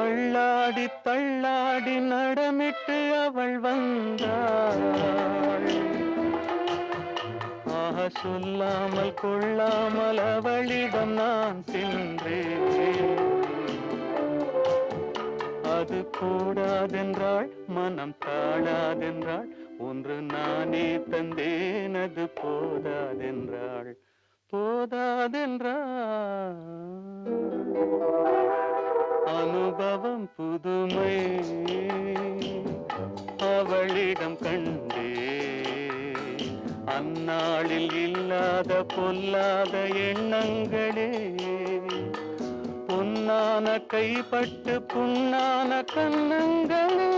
தள்ளாடி தள்ளாடி நடமிட்டு அவள் வந்தாள். ஆஹா, சொல்லாமல் கொள்ளாமல் அவளிடம் நான் சென்றேன். அது கூடாதென்றாள், மனம் தாழாதென்றாள், ஒன்று நானே தந்தேன் அது போதாதென்றாள். போதாதென்றாள். அனுபவம் புதுமை அவளிடம் கண்டே, அந்நாளில் இல்லாத பொல்லாத எண்ணங்களே, பொன்னான கைப்பட்டு புண்ணான கண்ணங்களே.